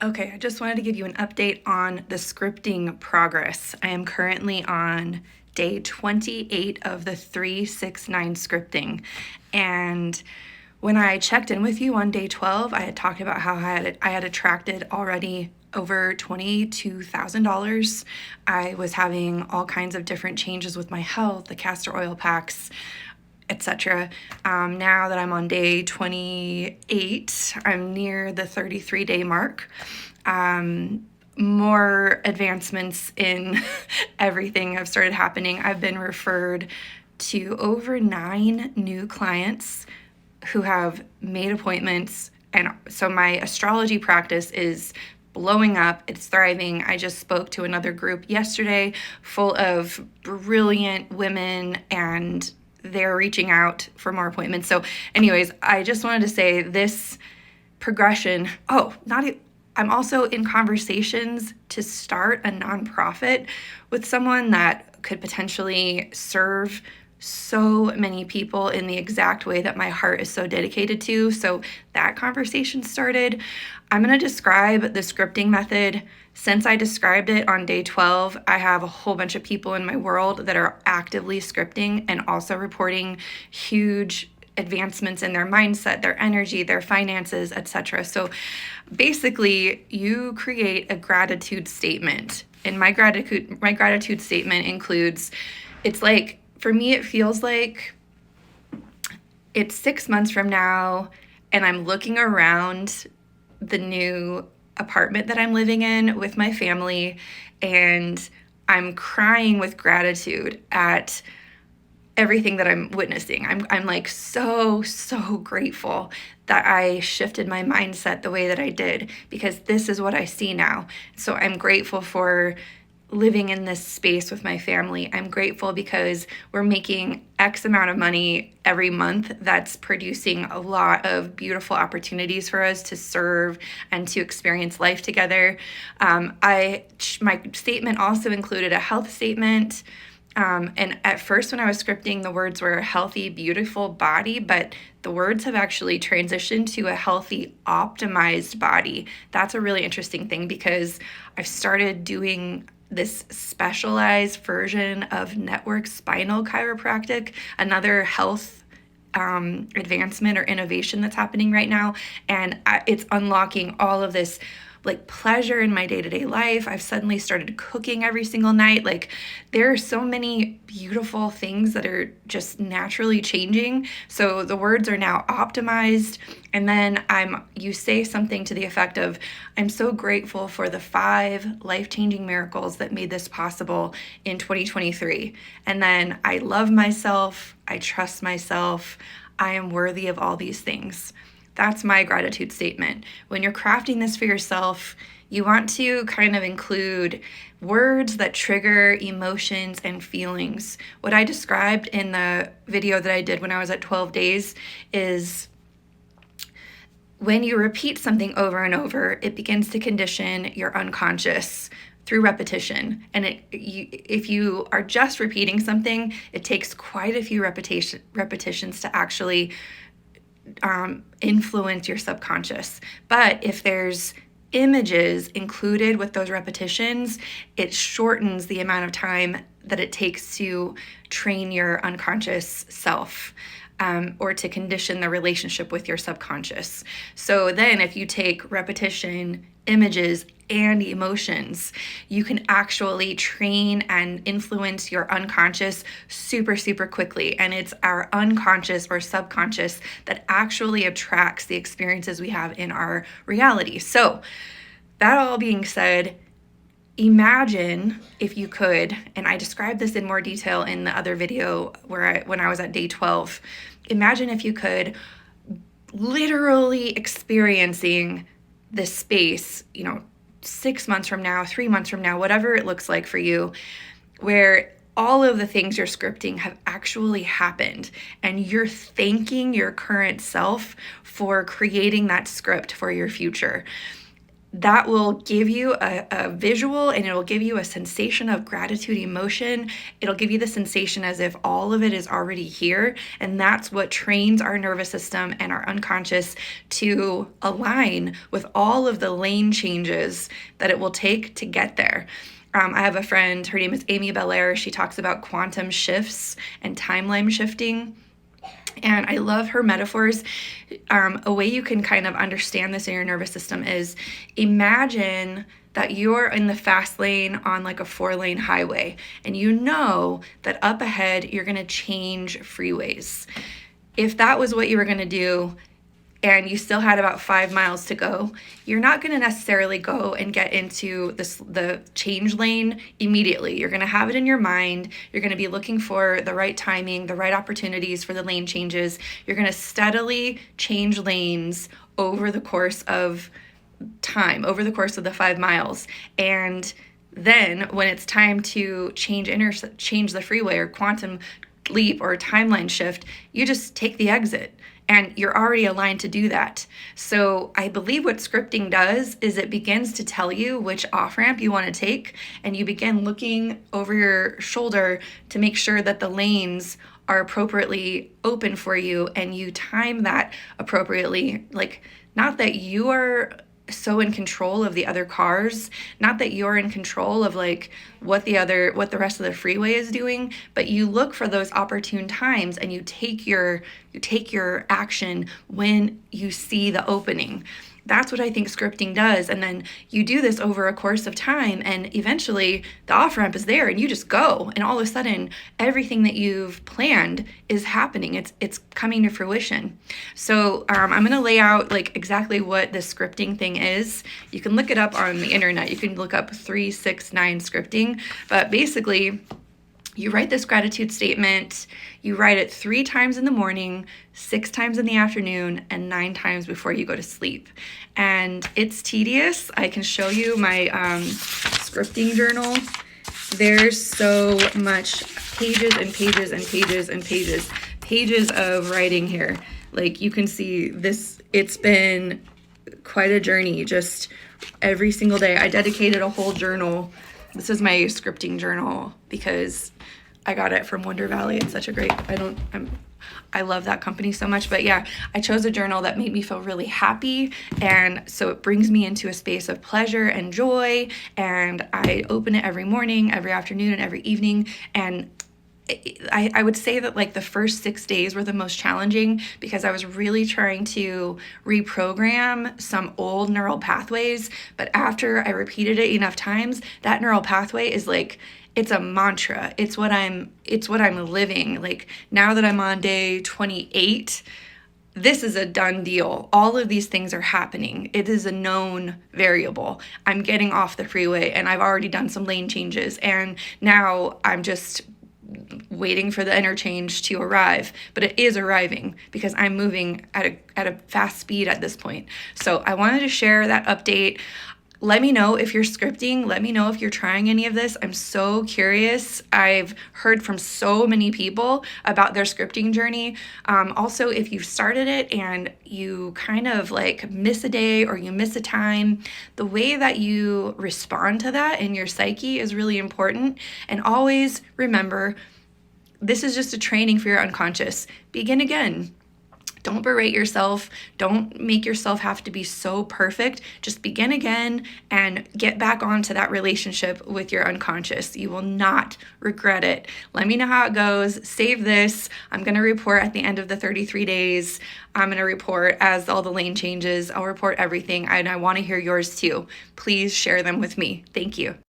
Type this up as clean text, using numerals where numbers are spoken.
Okay, I just wanted to give you an update on the scripting progress. I am currently on day 28 of the 369 scripting. And when I checked in with you on day 12, I had talked about how I had attracted already over $22,000. I was having all kinds of different changes with my health, the castor oil packs, etc. Now that I'm on day 28, I'm near the 33-day mark. More advancements in everything have started happening. I've been referred to over 9 new clients who have made appointments. And so my astrology practice is blowing up. It's thriving. I just spoke to another group yesterday full of brilliant women, and they're reaching out for more appointments. So anyways, I just wanted to say this progression. I'm also in conversations to start a nonprofit with someone that could potentially serve so many people in the exact way that my heart is so dedicated to. So that conversation started. I'm going to describe the scripting method. Since I described it on day 12, I have a whole bunch of people in my world that are actively scripting and also reporting huge advancements in their mindset, their energy, their finances, etc. So basically, you create a gratitude statement. And my gratitude statement includes, it's like, for me, it feels like it's 6 months from now, and I'm looking around the new apartment that I'm living in with my family, and I'm crying with gratitude at everything that I'm witnessing. I'm like so grateful that I shifted my mindset the way that I did, because this is what I see now. So I'm grateful for living in this space with my family. I'm grateful because we're making X amount of money every month that's producing a lot of beautiful opportunities for us to serve and to experience life together. My statement also included a health statement. And at first, when I was scripting, the words were healthy, beautiful body, but the words have actually transitioned to a healthy, optimized body. That's a really interesting thing, because I've started doing this specialized version of network spinal chiropractic, another health advancement or innovation that's happening right now. And it's unlocking all of this like pleasure in my day-to-day life. I've suddenly started cooking every single night. Like, there are so many beautiful things that are just naturally changing. So the words are now optimized. And then you say something to the effect of, I'm so grateful for the 5 life-changing miracles that made this possible in 2023. And then I love myself, I trust myself, I am worthy of all these things. That's my gratitude statement. When you're crafting this for yourself, you want to kind of include words that trigger emotions and feelings. What I described in the video that I did when I was at 12 days is, when you repeat something over and over, it begins to condition your unconscious through repetition. And if you are just repeating something, it takes quite a few repetitions to actually influence your subconscious. But if there's images included with those repetitions, it shortens the amount of time that it takes to train your unconscious self, or to condition the relationship with your subconscious. So then if you take repetition, images, and emotions, you can actually train and influence your unconscious super quickly. And it's our unconscious or subconscious that actually attracts the experiences we have in our reality. So that all being said, imagine if you could, and I described this in more detail in the other video when I was at day 12, imagine if you could literally experiencing this space, 6 months from now, 3 months from now, whatever it looks like for you, where all of the things you're scripting have actually happened, and you're thanking your current self for creating that script for your future. that will give you a visual, and it'll give you a sensation of gratitude emotion. It'll give you the sensation as if all of it is already here. And that's what trains our nervous system and our unconscious to align with all of the lane changes that it will take to get there. I have a friend, her name is Amy Belair. She talks about quantum shifts and timeline shifting. And I love her metaphors. A way you can kind of understand this in your nervous system is, imagine that you're in the fast lane on like a 4-lane highway, and you know that up ahead you're going to change freeways. If that was what you were going to do, and you still had about 5 miles to go, you're not going to necessarily go and get into the change lane immediately. You're going to have it in your mind. You're going to be looking for the right timing, the right opportunities for the lane changes. You're going to steadily change lanes over the course of time, over the course of the 5 miles. And then when it's time to change the freeway or quantum leap or timeline shift, you just take the exit. And you're already aligned to do that. So I believe what scripting does is it begins to tell you which off-ramp you want to take, and you begin looking over your shoulder to make sure that the lanes are appropriately open for you, and you time that appropriately. Like, not that you are so in control of the other cars, not that you're in control of like what the rest of the freeway is doing, but you look for those opportune times and you take your action when you see the opening. That's what I think scripting does. And then you do this over a course of time, and eventually the off-ramp is there and you just go, and all of a sudden everything that you've planned is happening. It's coming to fruition. So I'm going to lay out like exactly what the scripting thing is. You can look it up on the internet. You can look up 369 scripting, but basically you write this gratitude statement, you write it 3 times in the morning, 6 times in the afternoon, and 9 times before you go to sleep. And it's tedious. I can show you my scripting journal. There's so much pages and pages and pages and pages of writing here. Like, you can see this, it's been quite a journey, just every single day. I dedicated a whole journal. This is my scripting journal because I got it from Wonder Valley. It's such a great, I love that company so much. But yeah, I chose a journal that made me feel really happy. And so it brings me into a space of pleasure and joy. And I open it every morning, every afternoon, and every evening. And I would say that like the first 6 days were the most challenging because I was really trying to reprogram some old neural pathways. But after I repeated it enough times, that neural pathway is like, it's a mantra. It's what I'm living. Like, now that I'm on day 28, this is a done deal. All of these things are happening. It is a known variable. I'm getting off the freeway and I've already done some lane changes, and now I'm just waiting for the interchange to arrive, but it is arriving because I'm moving at a fast speed at this point. So I wanted to share that update. Let me know if you're scripting. Let me know if you're trying any of this. I'm so curious. I've heard from so many people about their scripting journey. Also, if you've started it and you kind of like miss a day or you miss a time, the way that you respond to that in your psyche is really important. And always remember, this is just a training for your unconscious. Begin again. Don't berate yourself. Don't make yourself have to be so perfect. Just begin again and get back onto that relationship with your unconscious. You will not regret it. Let me know how it goes. Save this. I'm going to report at the end of the 33 days. I'm going to report as all the lane changes. I'll report everything, and I want to hear yours too. Please share them with me. Thank you.